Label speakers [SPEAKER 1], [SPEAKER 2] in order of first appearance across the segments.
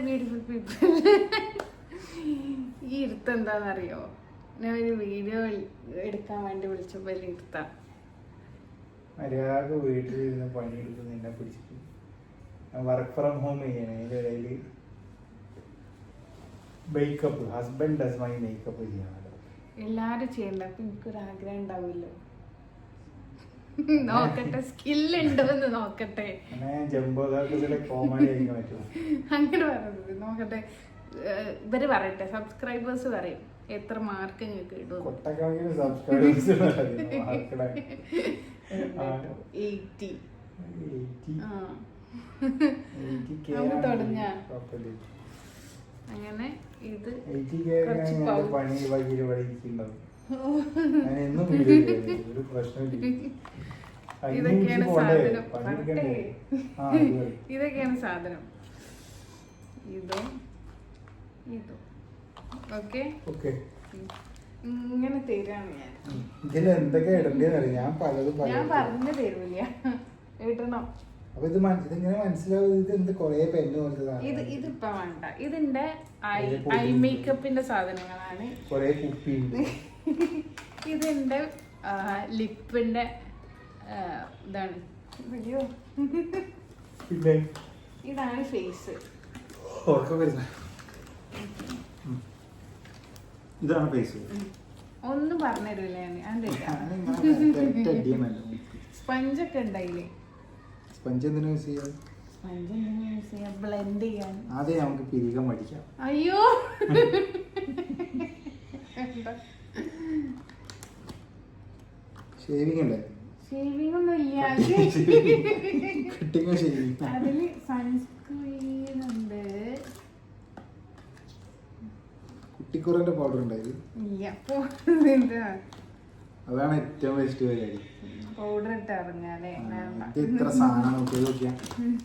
[SPEAKER 1] Beautiful people, ഈ ഇരുത്തം എന്താണെന്നറിയോ? ഞാൻ ഒരു വീഡിയോ എടുക്കാൻ വേണ്ടി വിളിച്ചപ്പോൾ ഇരുത്താം.
[SPEAKER 2] മര്യാദ വീട്ടിലിരുന്ന് പണിയെടുത്ത് നിന്നെ പിടിച്ചിട്ട് വർക്ക് ഫ്രം ഹോം ചെയ്യണേ. അതിൻ്റെ ഇടയിൽ makeup, husband does my makeup ചെയ്യാണല്ലോ.
[SPEAKER 1] എല്ലാരും ചെയ്യണ്ട, അപ്പൊ എനിക്കൊരാഗ്രഹം ഉണ്ടാവില്ലോ. നോക്കട്ടെ, സ്കില്ലുണ്ടോന്ന് നോക്കട്ടെ.
[SPEAKER 2] കോമഡി ആയിരിക്കാൻ പറ്റുമോ?
[SPEAKER 1] അങ്ങനെ പറയുന്നത് നോക്കട്ടെ. ഇവര് പറയട്ടെ, സബ്സ്ക്രൈബേഴ്സ് പറയും എത്ര മാർക്ക് നിങ്ങൾക്ക് ഇടും.
[SPEAKER 2] കൊട്ടക്കണക്കിന് സബ്സ്ക്രൈബേഴ്സ്
[SPEAKER 1] തുടങ്ങ. അങ്ങനെ ഇത്
[SPEAKER 2] പണി വൈകിട്ട് പഠിക്കുന്നുണ്ടാവും. ഒരു പ്രശ്നമില്ല.
[SPEAKER 1] ഇതൊക്കെയാണ് സാധനം. ഇതൊക്കെയാണ് സാധനം. ഇതും ഇതും ഓക്കെ. ഇങ്ങനെ തരാണ് ഞാൻ.
[SPEAKER 2] ഇതിൽ എന്തൊക്കെ ഇടണ്ടേന്നറിയാം. ഞാൻ പലതും
[SPEAKER 1] ഞാൻ പറഞ്ഞു തരൂല, ഇടണം.
[SPEAKER 2] അപ്പൊ ഇതിങ്ങനെ മനസ്സിലാവും. ഇത് എന്ത് കൊറേ പെന്ന് പോലത്തതാണ്.
[SPEAKER 1] ഇതിപ്പോ വേണ്ട. ഇതിന്റെ ഐ മേക്കപ്പിന്റെ സാധനങ്ങളാണ്.
[SPEAKER 2] കൊറേ കുപ്പിയുണ്ട്.
[SPEAKER 1] ഇതെന്റെ ലിപ്പിന്റെ ഇതാണ്.
[SPEAKER 2] പിന്നെ
[SPEAKER 1] ഇതാണ് ഫേസ്.
[SPEAKER 2] ഇതാണ് ഫേസ്.
[SPEAKER 1] ഒന്നും പറഞ്ഞുതരൂല ഞാൻ. സ്പഞ്ചൊക്കെ ഉണ്ടായില്ലേ?
[SPEAKER 2] സ്പഞ്ച് എന്തിനാ യൂസ് ചെയ്യാം?
[SPEAKER 1] സ്പഞ്ച് എന്തിനാ യൂസ് ചെയ്യാം? ബ്ലെൻഡ് ചെയ്യാൻ.
[SPEAKER 2] ആദ്യം നമുക്ക് പിരികം പഠിക്കാം.
[SPEAKER 1] അയ്യോ,
[SPEAKER 2] ഷേവിംഗ് അല്ലേ?
[SPEAKER 1] ഷേവിംഗ് ഒന്നും ഇല്ല.
[SPEAKER 2] Cutting shaving.
[SPEAKER 1] അതില് സൺസ്ക്രീൻ ഉണ്ട്.
[SPEAKER 2] കുട്ടിക്കുറന്റെ പൗഡർ ഉണ്ടായി. അതാണ് ഏറ്റവും ബെസ്റ്റ് പരിപാടി.
[SPEAKER 1] പൗഡർ ഇട്ട് ഇറങ്ങാല്ലേ?
[SPEAKER 2] ഇത് ഇത്ര സാധനം നോക്കിയാ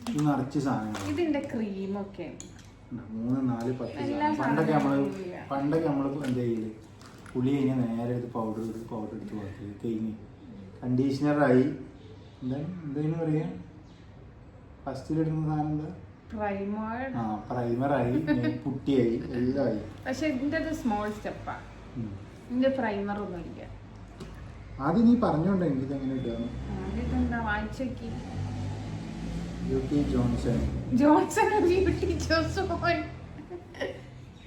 [SPEAKER 2] ഇത് നിറച്ച് സാധനങ്ങൾ.
[SPEAKER 1] ഇതിന്റെ ക്രീമൊക്കെ
[SPEAKER 2] 3, 4, 10. പണ്ടൊക്കെ നമ്മള് എന്താ ചെയ്യല്? പുളി കഴിഞ്ഞാൽ നേരെ എടുത്ത് പൗഡർ എടുത്ത് കൊടുത്ത് കഴിഞ്ഞ് കണ്ടീഷണറായി. എന്താ പറയാ? ഫസ്റ്റിലിടുന്ന സാധനം എന്താ? പ്രൈമറായി, പുട്ടിയായി, എല്ലാമായി.
[SPEAKER 1] പക്ഷെ ഇതിന്റെ സ്മോൾ സ്റ്റെപ്പാ. ഇതിന്റെ പ്രൈമർ ഒന്നും ഇല്ല.
[SPEAKER 2] ആദ്യം നീ പറഞ്ഞോണ്ട് എനിക്ക് ഇതെങ്ങനെ ഇട്ടാണ്.
[SPEAKER 1] ഇതെന്താ വായിച്ചോക്കി?
[SPEAKER 2] Beauty Johnson.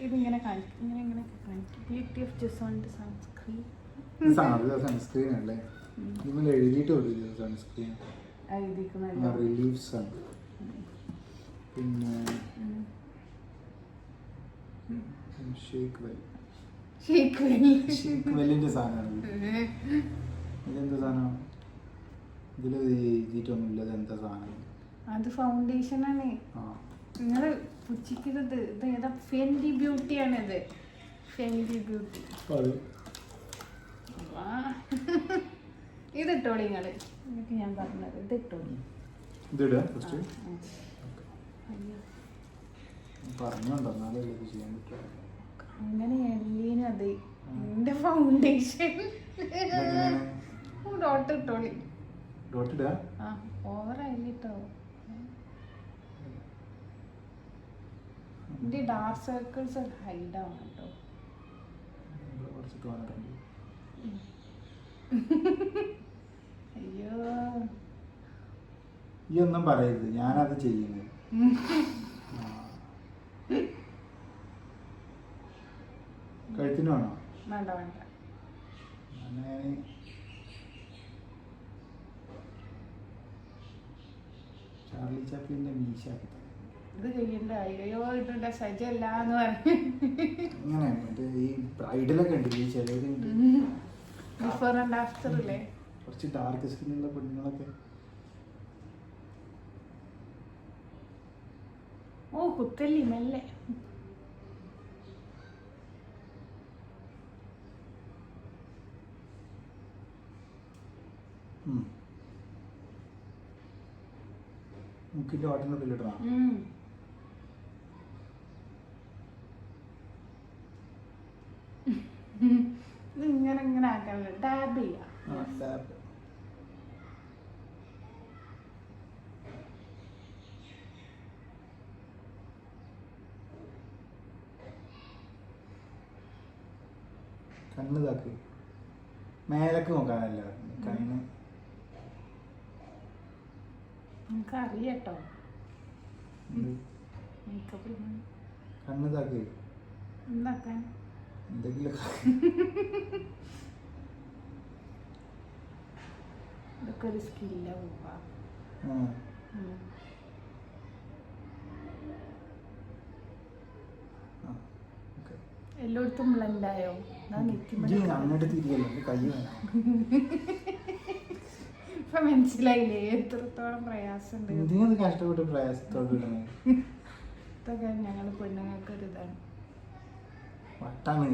[SPEAKER 1] ഇതിങ്ങനെ beauty of Johnson sunscreen.
[SPEAKER 2] Sunscreen അല്ലേ? ഇന്നലെ എഴുതിയിട്ട് കൊടുത്തു സൺസ്ക്രീൻ. Relief sun. പിന്നെ ഷേക്ക് വെല്ലിന്റെ സാധനമാണ്. ഇതെന്താ സാധനം? ഇതിൽ എഴുതിയിട്ടൊന്നുമില്ല. ഇതെന്താ സാധനം?
[SPEAKER 1] അത് ഫൗണ്ടേഷൻ ആണ്. നിങ്ങള് പുച്ഛിക്കരുത്. ഇത് ഏതാ? ഫെൻഡി ബ്യൂട്ടി ആണിത്. Fendi beauty. ഇതിട്ടോളി നിങ്ങള്. എനിക്ക് ഞാൻ പറഞ്ഞത് ഇതിട്ടോളി. അങ്ങനെ എല്ലീനും അത് എന്റെ ഫൗണ്ടേഷൻ. ഡോട്ട് ഇട്ടോളി. ഓവറായിട്ടോ. എന്റെ ഡാർക്ക് സർക്കിൾസ് ഹൈഡ് ആവണം കേട്ടോ. അയ്യോ,
[SPEAKER 2] ഈ ഒന്നും പറയരുത്. ഞാനത് ചെയ്യുന്നത്. കഴുത്തിന് വേണോ?
[SPEAKER 1] വേണ്ട വേണ്ട.
[SPEAKER 2] ചാർലി ചാപ്ലിന്റെ മീശ
[SPEAKER 1] ഇത് ചെയ്യണ്ട. അയ്യോ, ഇതുണ്ട സജല്ലാന്ന് പറഞ്ഞു.
[SPEAKER 2] അങ്ങനെ മറ്റേ ഈ ബ്രൈഡലൊക്കെ ഉണ്ട്. ഈ ചിലരുണ്ട്
[SPEAKER 1] ബിഫോർ ആൻഡ് ആഫ്റ്റർ അല്ലേ?
[SPEAKER 2] കുറച്ച് ഡാർക്ക് സ്കിന്നുള്ള പെണ്ണുങ്ങളൊക്കെ.
[SPEAKER 1] ഓ, കുത്തല്ലി മെല്ലെ.
[SPEAKER 2] മുക്കിന്റെ ഓട്ടനുള്ളിലിടണം.
[SPEAKER 1] ഇങ്ങനെ ഇങ്ങനെ ആക്കാനല്ലോ. ടാബ് ചെയ്യാം.
[SPEAKER 2] കണ്ണ് ഇതാക്ക്. മേലക്ക് നോക്കാനല്ല കണ്ണ്.
[SPEAKER 1] അറിയാട്ടോ മേക്കപ്പ്
[SPEAKER 2] കണ്ണ് ഇതാക്ക്.
[SPEAKER 1] എന്താക്കാൻ
[SPEAKER 2] എന്തെങ്കിലും
[SPEAKER 1] ഇതൊക്കെ ഒരു സ്കില്ല പോവാ. എല്ലായിടത്തും ബ്ലെൻഡായോ?
[SPEAKER 2] അങ്ങോട്ട് തിരിയല്ലോ, കൈ വേണം.
[SPEAKER 1] ഇപ്പൊ മനസ്സിലായില്ലേ എത്രത്തോളം പ്രയാസമുണ്ട്.
[SPEAKER 2] എന്തിനത് കഷ്ടപ്പെട്ട് പ്രയാസത്തോട്
[SPEAKER 1] ഇതൊക്കെ ഞങ്ങൾ പെണ്ണുങ്ങൾക്ക് ഒരു ഇതാണ്.
[SPEAKER 2] വട്ടാണ്.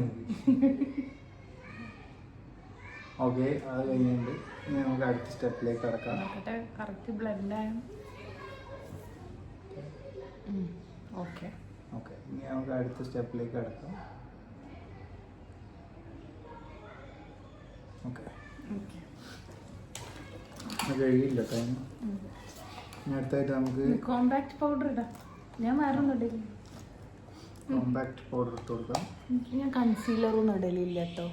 [SPEAKER 2] ഓക്കെ, അത് കഴിഞ്ഞിട്ടുണ്ട്. ഇനി നമുക്ക് അടുത്ത സ്റ്റെപ്പിലേക്ക് കടക്കാം.
[SPEAKER 1] Correct ബ്ലെൻഡായ okay.
[SPEAKER 2] ഓക്കെ, ഇനി നമുക്ക് അടുത്ത സ്റ്റെപ്പിലേക്ക് കടക്കാം. ഓക്കെ, കഴിയില്ല ടൈം. ഇനി അടുത്തായിട്ട് നമുക്ക്
[SPEAKER 1] കോമ്പാക്ട് പൗഡർ ഇടാം. ഞാൻ വേറെ ഒന്നും ഇടില്ല.
[SPEAKER 2] കോമ്പാക്ട് പൗഡർ ഇട്ട് കൊടുക്കാം.
[SPEAKER 1] ഞാൻ കൺസീലറൊന്നും ഇടലില്ല കേട്ടോ.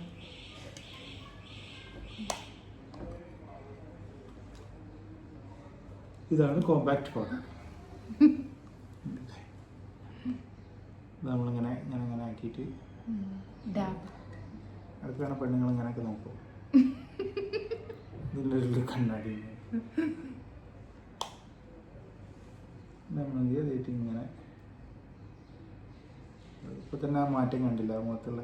[SPEAKER 2] ഇതാണ് കോമ്പാക്ട് പൗഡർ. നമ്മളിങ്ങനെ ഇങ്ങനെ ഇങ്ങനെ ആക്കിയിട്ട് അടുത്താണ് പെണ്ണുങ്ങൾ ഇങ്ങനെയൊക്കെ നോക്കും. ഇതിലൊരു കണ്ണാടി നമ്മളെന്ത് ഇങ്ങനെ ഇപ്പൊ തന്നെ ആ മാറ്റം കണ്ടില്ല മുഖത്തുള്ള.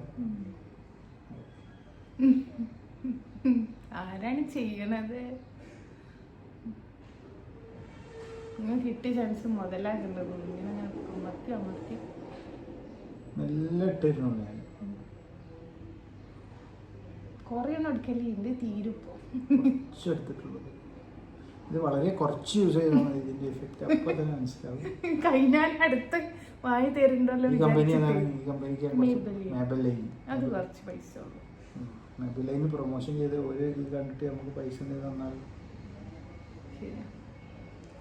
[SPEAKER 1] ആരാണ് ചെയ്യണത്? നിങ്ങൾ കിട്ടിയ ചാൻസ് മുതലാക്കുന്നത്. ഇങ്ങനെ അമർത്തി അമർത്തി
[SPEAKER 2] നല്ല ഇട്ടിരുന്നു ഞാൻ.
[SPEAKER 1] കുറേ ഒന്നും എടുക്കല്ലേ, ഇതിന്റെ തീരുപ്പോ
[SPEAKER 2] കുറച്ചെടുത്തിട്ടുള്ളത്. ഇത് വളരെ കുറച്ച് യൂസ് ചെയ്താണ് ഇതിന്റെ എഫക്റ്റ് അപ്പൊ തന്നെ മനസ്സിലാവും.
[SPEAKER 1] കഴിഞ്ഞാൽ അടുത്ത് വായി തരുന്നുണ്ടല്ലോ.
[SPEAKER 2] ഈ കമ്പനി മേബലൈൻ.
[SPEAKER 1] അത് കുറച്ച് പൈസ
[SPEAKER 2] മേബലൈന് പ്രൊമോഷൻ ചെയ്ത് ഒരു ഇത് കണ്ടിട്ട് നമുക്ക് പൈസ തന്നാൽ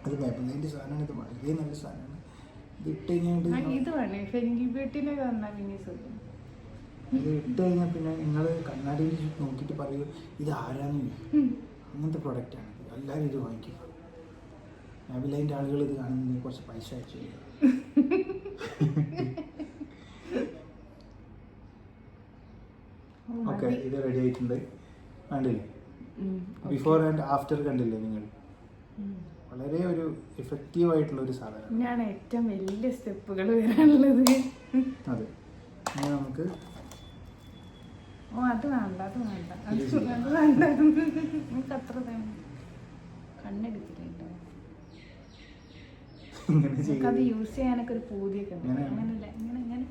[SPEAKER 2] അത് മേബലൈൻ്റെ സാധനമാണ്. ഇത് വളരെ നല്ല സാധനമാണ്. ഇത് ഇട്ട് കഴിഞ്ഞാൽ
[SPEAKER 1] ഇത് വേണേ ഫെൻഡി ബ്യൂട്ടിനെ തന്നാൽ പിന്നെ സുഖം.
[SPEAKER 2] ഇത് ഇട്ട് കഴിഞ്ഞാൽ പിന്നെ നിങ്ങൾ കണ്ണാടിയിൽ നോക്കിയിട്ട് പറയൂ ഇത് ആരാന്ന്. അങ്ങനത്തെ പ്രൊഡക്റ്റാണ്. എല്ലാവരും ഇത് വാങ്ങിക്കുക. മേബലൈൻ്റെ ആളുകൾ ഇത് കാണുന്നതിന് കുറച്ച് പൈസ അയച്ചു തരിക. ഓക്കെ, ഇത് റെഡി ആയിട്ടുണ്ട്. കണ്ടില്ലേ? ബിഫോർ ആൻഡ് ആഫ്റ്റർ കണ്ടില്ലേ നിങ്ങൾ? വളരെ ഒരു എഫക്റ്റീവ് ആയിട്ടുള്ള ഒരു സാധനം.
[SPEAKER 1] ഞാൻ ഏറ്റവും വലിയ സ്റ്റെപ്പുകൾ വരാനുള്ളത്.
[SPEAKER 2] അതെ, ഇനി നമുക്ക്
[SPEAKER 1] അത് വേണ്ട, അത് വേണ്ട, അത് വേണ്ട. നമുക്ക് അത്ര കണ്ണെടുത്തില്ല കേട്ടോ. നമുക്കത് യൂസ് ചെയ്യാനൊക്കെ ഒരു പൂതിയൊക്കെ ഉണ്ട്. അങ്ങനല്ല, ഇങ്ങനെ ഇങ്ങനെ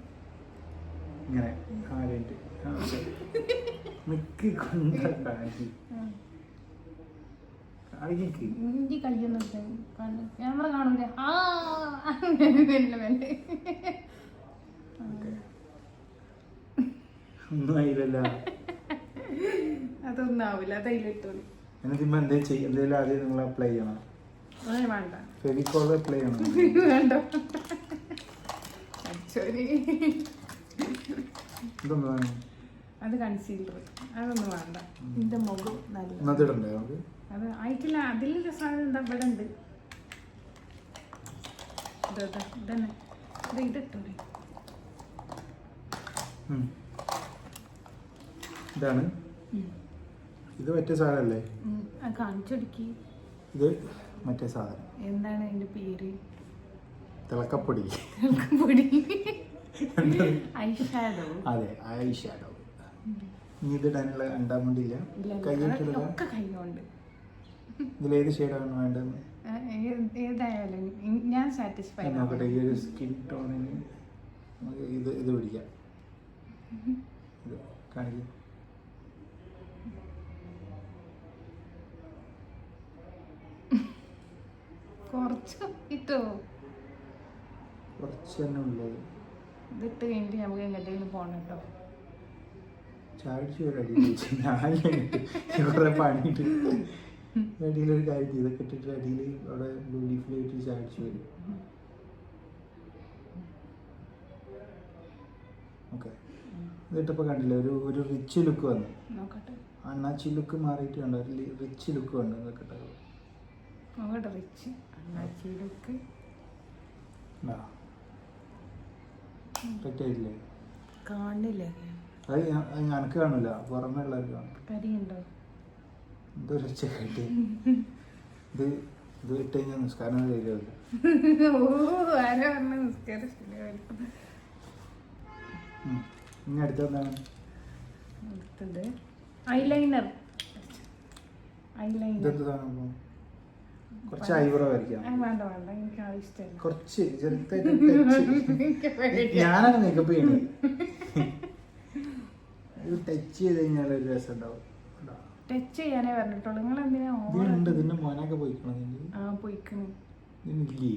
[SPEAKER 2] ഇങ്ങനെ
[SPEAKER 1] ഇഞ്ചി കയ്യൊന്നും ക്യാമറ കാണൂല.
[SPEAKER 2] ഒന്നും ആയില്ലല്ലോ.
[SPEAKER 1] അതൊന്നും ആവില്ല, അതയിലിട്ടോളൂ.
[SPEAKER 2] എന്നിട്ട് എന്തെങ്കിലും ആദ്യം നിങ്ങൾ അപ്ലൈ ചെയ്യണം.
[SPEAKER 1] വേണ്ട,
[SPEAKER 2] ഫെവിക്കോൾ അപ്ലൈ ചെയ്യണം.
[SPEAKER 1] വേണ്ട.
[SPEAKER 2] ഇതൊന്നും വേണം.
[SPEAKER 1] അത് കൺസീലർ, അതൊന്നും വേണ്ട. ഇതിന്റെ മുഖം നല്ല
[SPEAKER 2] എന്നിട്ടുണ്ടോ നമുക്ക്?
[SPEAKER 1] അത് ആയിട്ടില്ല. അതിലുള്ള സാധനം എന്താ ഇവിടെ ഉണ്ട്. ഇതന്നെ ഇതിട്ടോളൂ.
[SPEAKER 2] ഇതാണ്. ഇത് മറ്റേ സാധനമല്ലേ?
[SPEAKER 1] കാണിച്ചൊടുക്കി.
[SPEAKER 2] ഇത് മറ്റേ സാധനം
[SPEAKER 1] എന്താണ് അതിന്റെ പേര്?
[SPEAKER 2] തിളക്കപ്പൊടി.
[SPEAKER 1] ഐഷാഡോ.
[SPEAKER 2] അതെ, ഐഷാഡോ. ഇനി ഇത് ഇടാനുള്ള ഉണ്ടാകുന്നില്ല.
[SPEAKER 1] ഒക്കെ കൈകൊണ്ട്.
[SPEAKER 2] ഇതിലേത് ഷെയ്ഡാണ് വേണ്ടത്?
[SPEAKER 1] ഏതായാലും ഞാൻ സാറ്റിസ്ഫൈഡ്.
[SPEAKER 2] നോക്കട്ടെ, ഈ ഒരു സ്കിൻ ടോണിന് ഇത് ഇത് പിടിക്കാം. ഇത് കാണിക്കും.
[SPEAKER 1] കുറച്ച് ഇട്ടോ,
[SPEAKER 2] കുറച്ച് തന്നെ ഉള്ളത്.
[SPEAKER 1] ഇതിട്ട് കഴിഞ്ഞിട്ട് നമുക്ക് എങ്ങോട്ടെങ്കിലും പോകണം കേട്ടോ.
[SPEAKER 2] ചാടിച്ചു കുറെ പണിയിട്ട് അടിയിലൊരു കാര്യം ചെയ്തൊക്കെ ഇട്ടിട്ട് അടിയിൽ അവിടെ ബ്യൂട്ടിഫുള്ളായിട്ട് ചാടിച്ചു വരും. ഓക്കെ, ഇതിട്ടിപ്പോൾ കണ്ടില്ലേ ഒരു റിച്ച് ലുക്ക് വന്നു.
[SPEAKER 1] നോക്കട്ടെ.
[SPEAKER 2] അണ്ണാച്ചി ലുക്ക് മാറിയിട്ട് കണ്ടോ, ഒരു റിച്ച് ലുക്ക് വന്നു. ഇതൊക്കെ
[SPEAKER 1] നോക്കട്ടെ. റിച്ച് അണ്ണാച്ചി ലുക്ക്
[SPEAKER 2] പറ്റില്ലേ?
[SPEAKER 1] കാണില്ലേ?
[SPEAKER 2] അത് എനിക്ക് കാണൂല, പുറമേ ഉള്ളവർക്ക് കാണും.
[SPEAKER 1] കരിയുണ്ടോ?
[SPEAKER 2] ഇതൊരു ചെട്ടി ഇത് ഇട്ട് കഴിഞ്ഞാൽ നിസ്കാരം ശരിയാവില്ല.
[SPEAKER 1] ആരാ പറഞ്ഞ നിസ്കാരം ശരിയാവില്ല?
[SPEAKER 2] ഇനി അടുത്തെന്താണ്?
[SPEAKER 1] അടുത്തത് ഐലൈനർ.
[SPEAKER 2] ഇതെന്താണ്? കുറച്ച് ഐബ്രോ വരയ്ക്കാം.
[SPEAKER 1] വേണ്ട വേണ്ട, എനിക്ക് അത് ഇഷ്ടമല്ല.
[SPEAKER 2] കുറച്ച് ഞാനാണ് മേക്കപ്പ് ചെയ്യണത്. ഇത് ടച്ച് ചെയ്ത് കഴിഞ്ഞാൽ ഒരു രസം ഉണ്ടാവും.
[SPEAKER 1] ടച്ച് ചെയ്യാനേ പറഞ്ഞിട്ടുള്ളൂ. നിങ്ങൾ എന്തിനാ
[SPEAKER 2] ഇതിനുണ്ട്, ഇതിന്റെ മോനൊക്കെ പോയിക്കണം.
[SPEAKER 1] പോയിക്കണം
[SPEAKER 2] ഇതിനില്ലേ?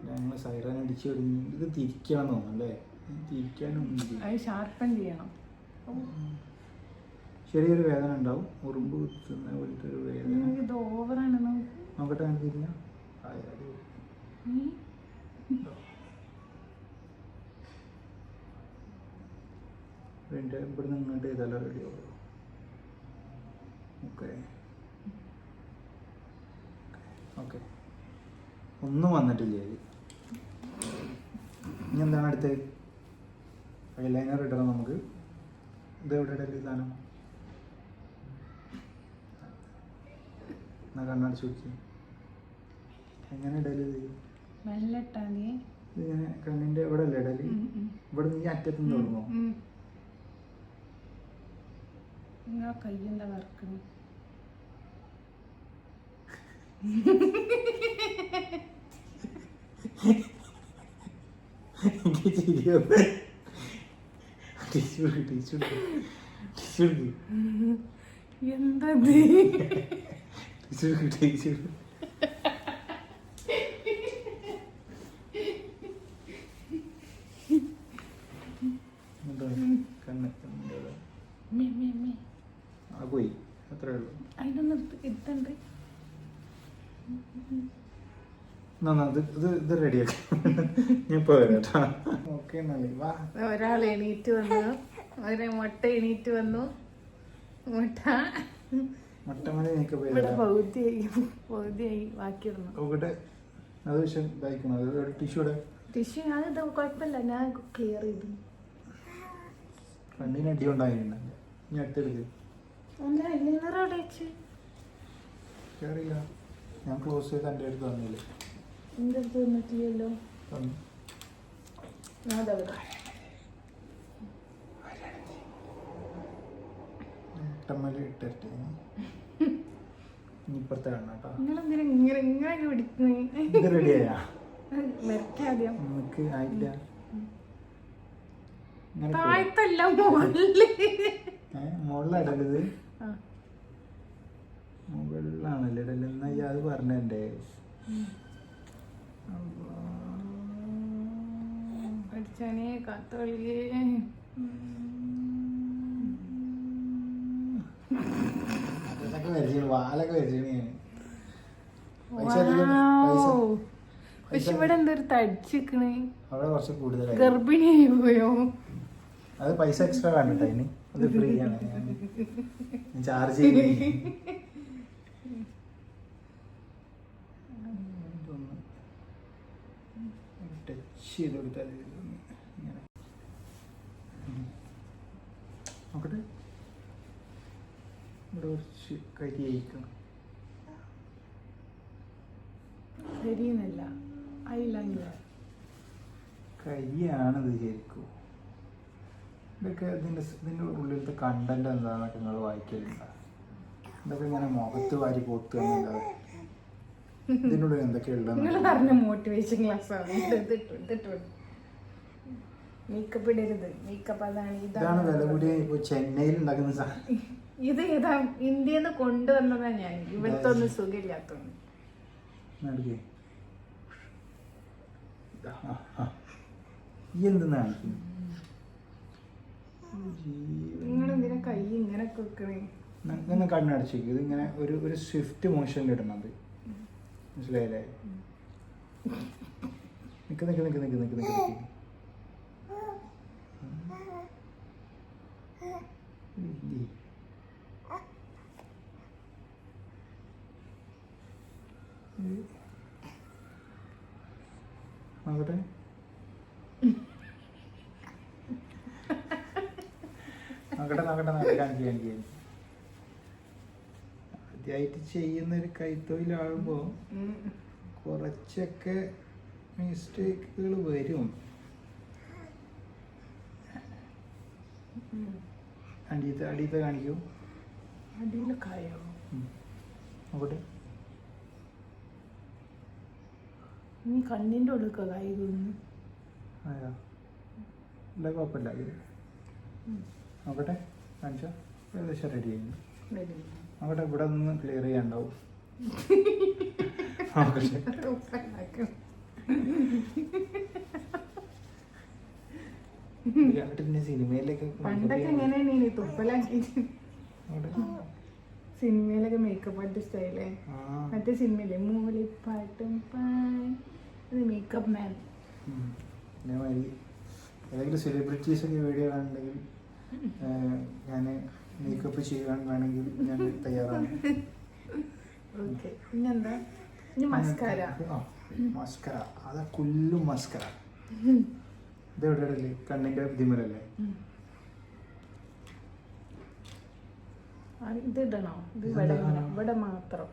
[SPEAKER 2] ഞങ്ങൾ സൈറൻ അടിച്ചു തുടങ്ങി. ഇത് തിരിക്കണം തോന്നുന്നല്ലേ? തിരിക്കാനൊന്നും
[SPEAKER 1] അത് ഷാർപ്പൻ ചെയ്യണം.
[SPEAKER 2] ചെറിയൊരു വേദന ഉണ്ടാവും, ഉറുമ്പ് കുത്തുന്ന പോലത്തെ ഒരു വേദന.
[SPEAKER 1] ഇത് ഓവറാണ്.
[SPEAKER 2] നോക്കട്ടെ, അങ്ങനെ തിരിഞ്ഞ ഇവിടുന്ന് ഇങ്ങോട്ട് ചെയ്താലോ റെഡി ആവുള്ളൂ. ഓക്കെ ഓക്കെ, ഒന്നും വന്നിട്ടില്ലേ? ഇനി എന്താണ് അടുത്ത്? ഐലൈനർ ഇടണം നമുക്ക്. ഇത് എവിടെ ഇടല് സാധനം? എന്നാ കണ്ണടച്ച് നോക്കി. എങ്ങനെ ഇടല്? ഇതിങ്ങനെ കണ്ണിന്റെ ഇവിടെ അല്ലേ ഇടല്? ഇവിടെ നീ അറ്റത്തുനിന്ന് തുടങ്ങോ?
[SPEAKER 1] കയ്യെന്താ വറക്കണം? എന്താ
[SPEAKER 2] പോയി, അത്രേ ഉള്ളൂ.
[SPEAKER 1] അതിനൊന്നും ഇതുണ്ട്.
[SPEAKER 2] ഇത് റെഡിയാക്കാം. ഞാൻ പോരാ. ഓക്കെ, വാ.
[SPEAKER 1] ഒരാൾ എണീറ്റ് വന്നു, മുട്ട എണീറ്റ് വന്നു.
[SPEAKER 2] മുട്ടമണി
[SPEAKER 1] പകുതിയായി ബാക്കിയിടണം.
[SPEAKER 2] നോക്കട്ടെ, അത് ഇതായിക്കണം. അത് ടിഷ്യൂടെ
[SPEAKER 1] ടിഷ്യൂ അത് കുഴപ്പമില്ല, ഞാൻ ക്ലിയർ ചെയ്തു.
[SPEAKER 2] കണ്ണിന് അടി ഉണ്ടായിട്ടുണ്ട്. ഇനി അടുത്തെടുക്ക്. കേറില്ല, ഞാൻ ക്ലോസ് ചെയ്ത് എൻ്റെ അടുത്ത് തന്നില്ലേ?
[SPEAKER 1] എൻ്റെ അടുത്ത് വന്നിട്ടില്ലല്ലോ.
[SPEAKER 2] മുട്ടമ്മല് ഇട്ടിട്ട് ഇപ്പുറത്തെ കണ്ണാട്ടോ.
[SPEAKER 1] നിങ്ങളെന്തിനാ ഇങ്ങനെ പിടിക്കുന്നത്?
[SPEAKER 2] ഇത് റെഡിയായാ?
[SPEAKER 1] മെരക്കാദ്യം
[SPEAKER 2] നമുക്ക് ആയില്ല.
[SPEAKER 1] താഴത്തല്ല, മുകളില്.
[SPEAKER 2] മുകളിലിടലത്? മുകളിലാണല്ലേ ഇടല്? എന്നാ അത് പറഞ്ഞേ.
[SPEAKER 1] പഠിച്ചാനേ കാത്തോളിയേ.
[SPEAKER 2] അതൊക്കെ വരച്ചു, വാലൊക്കെ വരച്ചു.
[SPEAKER 1] പക്ഷെ ഇവിടെ എന്തൊരു തടിച്ചിക്കണേ.
[SPEAKER 2] അവിടെ കുറച്ച് കൂടുതലായി.
[SPEAKER 1] ഗർഭിണിയായി പോയോ?
[SPEAKER 2] അത് പൈസ എക്സ്ട്രാ കണ്ടിട്ട് അതിന്. അത് ഫ്രീ ആണ്, ചാർജ് ചെയ്ത്. ടച്ച് ചെയ്ത് കൊടുത്താൽ നോക്കട്ടെ. ഇവിടെ കുറച്ച് കരി അയക്കണം.
[SPEAKER 1] ശരിയെന്നല്ല, ഐലൈനർ
[SPEAKER 2] കരിയാണിത് ശരിക്കും. ഇതൊക്കെ ഇതിൻ്റെ ഉള്ളിലത്തെ കണ്ടന്റ് എന്താണെന്നൊക്കെ നിങ്ങൾ വായിക്കലുണ്ടോ? ഇതൊക്കെ ഇങ്ങനെ മുഖത്ത് വാരി പോത്തുക. ഇതിൻ്റെ ഉള്ളിൽ എന്തൊക്കെയുള്ള
[SPEAKER 1] മോട്ടിവേഷൻ ക്ലാസ് മേക്കപ്പ് ഇടരുത്. മേക്കപ്പ് ഇതാണ്
[SPEAKER 2] വില കൂടിയ ഇപ്പോൾ ചെന്നൈയിൽ ഉണ്ടാക്കുന്ന സാധനം.
[SPEAKER 1] ഇത് ഏതാ? ഇന്ത്യന്ന് കൊണ്ടുവന്നതാ ഞാൻ. ഇവിടുത്തെ ഒന്നും സുഖമില്ലാത്തോണ്ട്.
[SPEAKER 2] എന്തെന്നാണ്
[SPEAKER 1] നിങ്ങളെന്തിനാ കൈ ഇങ്ങനെ വെക്കണേ?
[SPEAKER 2] ഇങ്ങനെ കണ്ണടച്ചേക്ക്. ഇതിങ്ങനെ ഒരു സ്വിഫ്റ്റ് മോഷനിൽ ഇടണത്, മനസ്സിലായില്ലേ? നിക്ക് നിക്ക് നിക്ക് നിക്ക് നിക്ക് നിക്ക് നിക്ക്. ഇല്ലേ. നോക്കട്ടെ. നോക്കട്ടെ നോക്കട്ടെ നോക്കട്ടെ കാണിക്കുക കാണിക്കുക. ആദ്യമായിട്ട് ചെയ്യുന്നൊരു കൈത്തൊഴിലാകുമ്പോൾ കുറച്ചൊക്കെ മിസ്റ്റേക്കുകൾ വരും. അടിയത്തെ കാണിക്കൂ.
[SPEAKER 1] അടിയിൽ കായോ
[SPEAKER 2] നോക്കട്ടെ.
[SPEAKER 1] നീ കണ്ണിൻ്റെ ഉള്ളിൽ കായി തോന്നുന്നു.
[SPEAKER 2] അതെയോ? ഇല്ല കുഴപ്പമില്ല. ഇത് നോക്കട്ടെ കാണിച്ചോ. ഏകദേശം റെഡി ആയിരുന്നു. നോക്കട്ടെ ഇവിടെ ഒന്ന് ക്ലിയർ ചെയ്യാണ്ടാവും. പിന്നെ സിനിമയിലൊക്കെ
[SPEAKER 1] പണ്ടൊക്കെ എങ്ങനെയാണ് നീ തുപ്പലാക്കി സിനിമയിലൊക്കെ മേക്കപ്പ് ആർട്ടിസ്റ്റ് ആയില്ലേ? മറ്റേ സിനിമയില്ലേ മൂലിപ്പാട്ടും അത് മേക്കപ്പ് മാൻ.
[SPEAKER 2] അതേമാതിരി ഏതെങ്കിലും സെലിബ്രിറ്റീസൊക്കെ വീഡിയോ കാണുന്നുണ്ടെങ്കിൽ ഞാൻ മേക്കപ്പ് ചെയ്യാൻ വേണമെങ്കിൽ ഞാൻ തയ്യാറാണ്.
[SPEAKER 1] ഓക്കെ. പിന്നെന്താ? ഇനി മസ്കാര.
[SPEAKER 2] മസ്കര. അതാ കുല്ലും മസ്കര. ഇത് എവിടെയല്ലേ? കണ്ണിന്റെ ഇതിമലല്ലേ?
[SPEAKER 1] ഇത് ഇടണോ? ഇത് ഇവിടെ മാത്രം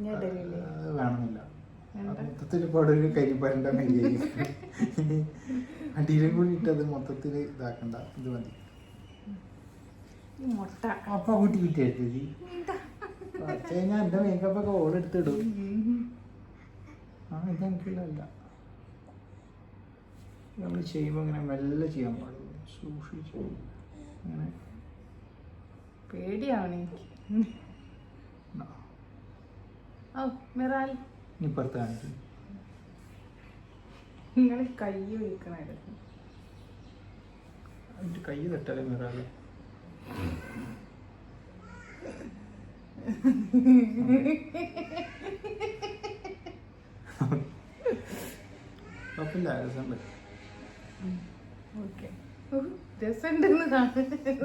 [SPEAKER 1] ഞാൻ ഇടലില്ലേ?
[SPEAKER 2] വേണമെന്നില്ല. മൊത്തത്തിൽ ഇപ്പോൾ അവിടെ ഒരു കരിപ്പരണ്ട അടിയിലും കൂടി ഇട്ടത് മൊത്തത്തിൽ ഇതാക്കണ്ട. ഇത് മതി.
[SPEAKER 1] മുട്ട
[SPEAKER 2] അപ്പൊ കൂട്ടി കിട്ടിയായിട്ട് ഞാൻ എന്റെ മേക്കപ്പ് ഒക്കെ ഓളെടുത്തിടും. ഇതെനിക്കുള്ളതല്ല. നമ്മൾ ചെയ്യുമ്പോൾ ഇങ്ങനെ മെല്ലെ ചെയ്യാൻ പാടില്ല. സൂക്ഷിച്ചു അങ്ങനെ.
[SPEAKER 1] പേടിയാണ് എനിക്ക്. ഓ മിറാൽ
[SPEAKER 2] ഇപ്പുറത്ത് കാണിക്കും.
[SPEAKER 1] നിങ്ങൾ കൈ ഒഴിക്കണായിരുന്നു.
[SPEAKER 2] എന്നിട്ട് കൈ തട്ടല്ലേ മിറാല്. കുഴപ്പമില്ല, രസമുണ്ട്.
[SPEAKER 1] ഓക്കെ. രസമുണ്ടെന്ന്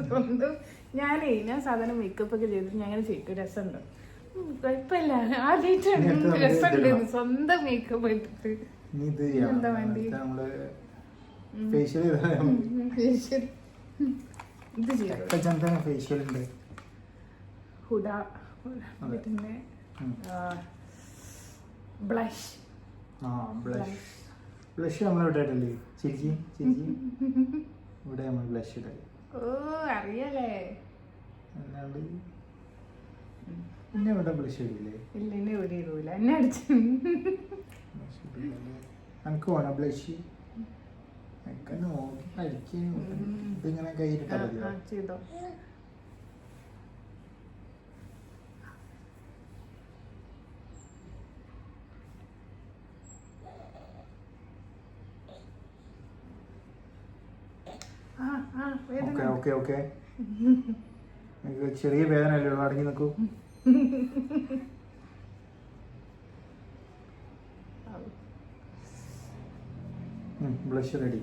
[SPEAKER 1] സ്വന്തം ഞാൻ സാധാരണ മേക്കപ്പ് ഒക്കെ ചെയ്തിട്ട് ഞാൻ അങ്ങനെ ചെയ്യും. രസമുണ്ട്, കുഴപ്പമില്ല. ആദ്യമായിട്ടാണ് രസമുണ്ട് സ്വന്തം മേക്കപ്പ് ഇട്ടിട്ട്. എന്താ വേണ്ടി?
[SPEAKER 2] ഫേഷ്യൽ
[SPEAKER 1] ഇത് ചെയ്യാം.
[SPEAKER 2] ഫേഷ്യൽ ഉണ്ട്.
[SPEAKER 1] ഹുഡ പിന്നെ ബ്ലഷ്.
[SPEAKER 2] ബ്ലഷ് നമ്മളെവിടെ ഇടല്ലേ? ചിരിച്ചി ചിരിച്ചി ഇവിടെ നമ്മൾ ബ്ലഷ് ഇടല്ലേ?
[SPEAKER 1] ഓ അറിയാലേ.
[SPEAKER 2] അല്ലാണ്ട് പിന്നെ ഇവിടെ ബ്ലഷ് ഇടില്ലേ?
[SPEAKER 1] ഇല്ല, എന്നെ ഇവിടെ ഇടൂല. എന്നെ അടിച്ചു.
[SPEAKER 2] എനിക്ക് വേണം ബ്ലഷ്. എനിക്ക് നോക്കി അടിക്കാൻ ഇതിങ്ങനെ കയ്യിലിട്ടാ മതിയോ?
[SPEAKER 1] ചെയ്തോ.
[SPEAKER 2] Okay okay. ചെറിയ വേദന അല്ലേ ഉള്ളൂ, അടങ്ങി നിൽക്കൂ. Blush ready.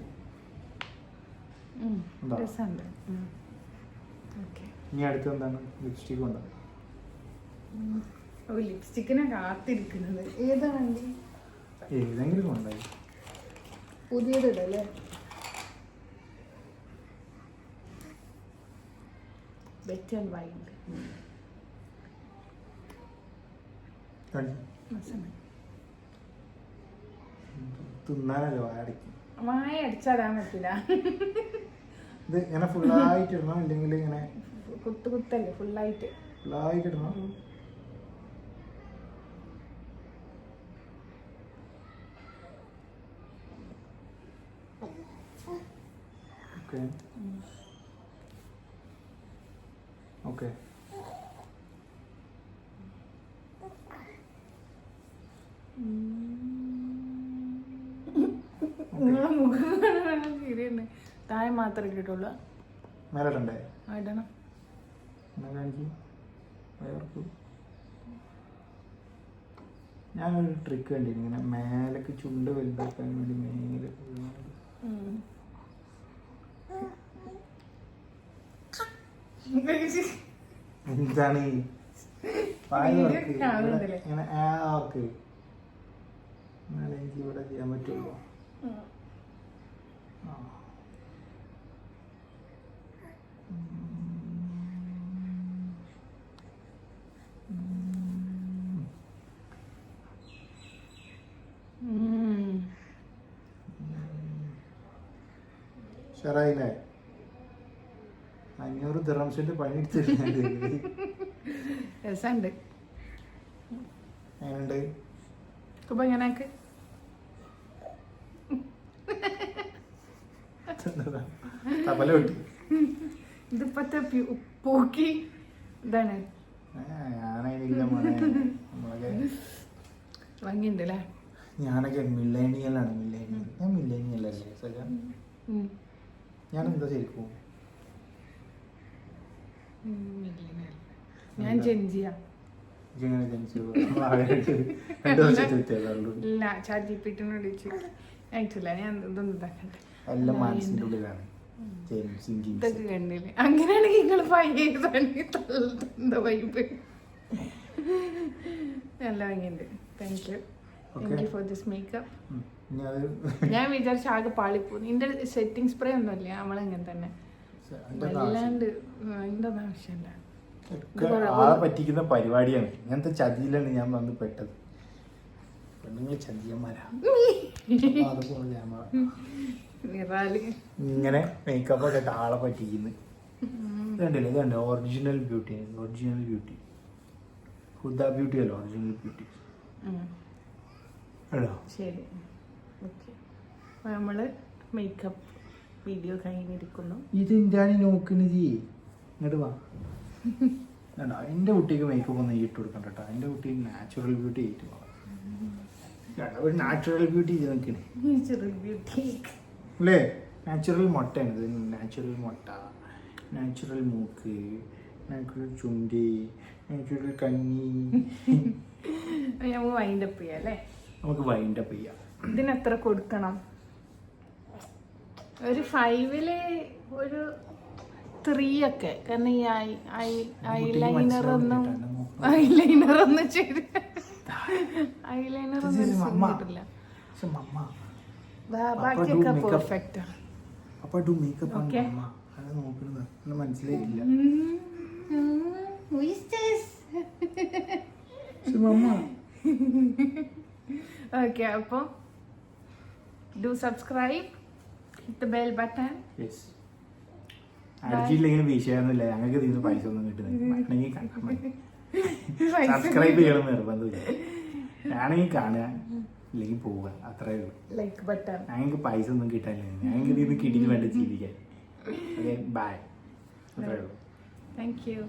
[SPEAKER 2] ഇനി അടുത്ത് എന്താണ്? ലിപ്സ്റ്റിക് ഉണ്ടോ?
[SPEAKER 1] ലിപ്സ്റ്റിക്കിനെ കാത്തിരിക്കുന്നത്. ഏതാ വണ്ടി?
[SPEAKER 2] ഏതെങ്കിലും ഉണ്ടായി.
[SPEAKER 1] പുതിയതല്ലേ? Wet and wild.
[SPEAKER 2] തിന്നാനല്ലോ അടിക്കും.
[SPEAKER 1] വായ അടിച്ചാടാൻ പറ്റില്ല.
[SPEAKER 2] ഇത് ഇങ്ങനെ ഫുള്ളായിട്ട് ഇടണം, ഇല്ലെങ്കിൽ ഇങ്ങനെ
[SPEAKER 1] കുത്തല്ലേ? ഫുള്ളായിട്ട്
[SPEAKER 2] ഇടണം. Okay okay.
[SPEAKER 1] ശരിയാണ്. താഴെ മാത്രമേ ഇട്ടിട്ടുള്ളൂ.
[SPEAKER 2] മേലെ ഇടണ്ടേ?
[SPEAKER 1] ഇടണം.
[SPEAKER 2] കാണിക്കും. ഞാനൊരു ട്രിക്ക് കണ്ടിരുന്നു, ഇങ്ങനെ മേലേക്ക് ചുണ്ട് വലുതാക്കാൻ വേണ്ടി മേലെ എന്താണ് ഇങ്ങനെ ഓക്കെ എന്നാലേ എനിക്ക് ഇവിടെ ചെയ്യാൻ പറ്റുള്ളൂ. ഷറായില്ലേ 500 ദിർഹംസിന്റെ പണി എടുത്തിട്ടുണ്ട്.
[SPEAKER 1] രസമുണ്ട്.
[SPEAKER 2] എങ്ങനെയുണ്ട്?
[SPEAKER 1] ഇപ്പൊ എങ്ങനെയാക്ക്
[SPEAKER 2] തപ്പല കിട്ടി.
[SPEAKER 1] ഇതിപ്പത്തെ പൂക്കി ഇതാണ്.
[SPEAKER 2] ഞാനതിനില്ല മോനെ, നമ്മളൊക്കെ
[SPEAKER 1] ഭംഗിയുണ്ട് അല്ലേ?
[SPEAKER 2] ഞാനൊക്കെ മില്ലേനിയലാണ്. മില്ലേനിയൽ ഞാൻ മില്ലേനിയൽ അല്ലേ സജ? ഞാനെന്താ ശരിക്കും?
[SPEAKER 1] ഞാൻ ജെൻജിയാ. ഇല്ല ചാറ്റിപ്പിട്ടിനോട് ചോദിച്ചു ആയിട്ടില്ല. ഞാൻ ഇതൊന്നും ഇതാക്കട്ടെ.
[SPEAKER 2] എല്ലാം മനസ്സിൻ്റെ ഉള്ളിലാണ്.
[SPEAKER 1] ഇതൊക്കെ കണ്ടില്ലേ? അങ്ങനെയാണെങ്കിൽ നിങ്ങൾ എന്താ വൈബ്. നല്ല ഭംഗിയുണ്ട്. Thank you for this makeup. ഞാൻ വിചാരിച്ച ആകെ പാളിപ്പോ. നിന്റെ സെറ്റിംഗ് സ്പ്രേ ഒന്നുമില്ല, നമ്മളെങ്ങനെ തന്നെ അല്ലാണ്ട് അതിൻ്റെ ഒന്നും ആവശ്യമില്ല.
[SPEAKER 2] ആളെ പറ്റിക്കുന്ന പരിപാടിയാണ്. ഇങ്ങനത്തെ ചതിയിലാണ് ഞാൻ വന്ന് പെട്ടത്. പെണ്ണുങ്ങൾ ചതിയന്മാരാ. ഇങ്ങനെ മേക്കപ്പ് ഒക്കെ ആളെ പറ്റിക്കുന്നു. ഇതുണ്ടല്ലേ, ഇതുണ്ട് ഒറിജിനൽ ബ്യൂട്ടി. ഒറിജിനൽ ബ്യൂട്ടി ഹുദ ബ്യൂട്ടി അല്ല, ഒറിജിനൽ ബ്യൂട്ടി.
[SPEAKER 1] ശരി, ഓക്കെ. നമ്മള് മേക്കപ്പ് വീഡിയോ കഴിഞ്ഞിരിക്കുന്നു.
[SPEAKER 2] ഇതെന്താണ് നോക്കുന്നത്? ഇങ്ങോട്ട് വാ. എൻ്റെ കുട്ടിക്ക് മേക്കപ്പ് ഒന്നും ഇട്ട് കൊടുക്കണ്ട കേട്ടോ. എൻ്റെ കുട്ടിക്ക് നാച്ചുറൽ ബ്യൂട്ടി ആയിട്ട് പോകാം. ഒരു നാച്ചുറൽ ബ്യൂട്ടി ഇത് നോക്കണേ.
[SPEAKER 1] നാച്ചുറൽ ബ്യൂട്ടി
[SPEAKER 2] അല്ലേ? നാച്ചുറൽ മുട്ടയാണ് ഇത്. നാച്ചുറൽ മുട്ട, നാച്ചുറൽ മൂക്ക്, നാച്ചുറൽ ചുണ്ടി, നാച്ചുറൽ കണ്ണി.
[SPEAKER 1] നമുക്ക് വൈൻഡപ്പ് ചെയ്യാം അല്ലേ?
[SPEAKER 2] നമുക്ക് വൈൻഡപ്പ് ചെയ്യാം.
[SPEAKER 1] ഇതിനെത്ര കൊടുക്കണം? ഒരു 5-ല് ഒരു 3 ഒക്കെ. കാരണം ഈ ഐലൈനർ ഒന്നും ശരി, ഐലൈനർ ഒന്നും കിട്ടില്ല. ബാക്കിയൊക്കെ പെർഫെക്റ്റ്.
[SPEAKER 2] മനസ്സിലായിട്ടില്ല.
[SPEAKER 1] ഓക്കെ, അപ്പം do subscribe, hit the bell button.
[SPEAKER 2] അടിച്ചില്ലെങ്കിൽ വിഷയമൊന്നുമില്ല. ഞങ്ങൾക്ക് ഇതിന് പൈസ ഒന്നും കിട്ടുന്നില്ല. സബ്സ്ക്രൈബ് ചെയ്യണം നിർബന്ധമില്ല. ഞാനെങ്കിൽ കാണുക, ഇല്ലെങ്കിൽ പോവുക, അത്രേ ഉള്ളൂ.
[SPEAKER 1] Like button.
[SPEAKER 2] ഞങ്ങൾക്ക് പൈസ ഒന്നും കിട്ടാനില്ല. ഞങ്ങൾക്ക് ഇതിന് കിടിന് വേണ്ടി ജീവിക്കാൻ. Okay, bye. അത്രേ ഉള്ളൂ.
[SPEAKER 1] Thank U.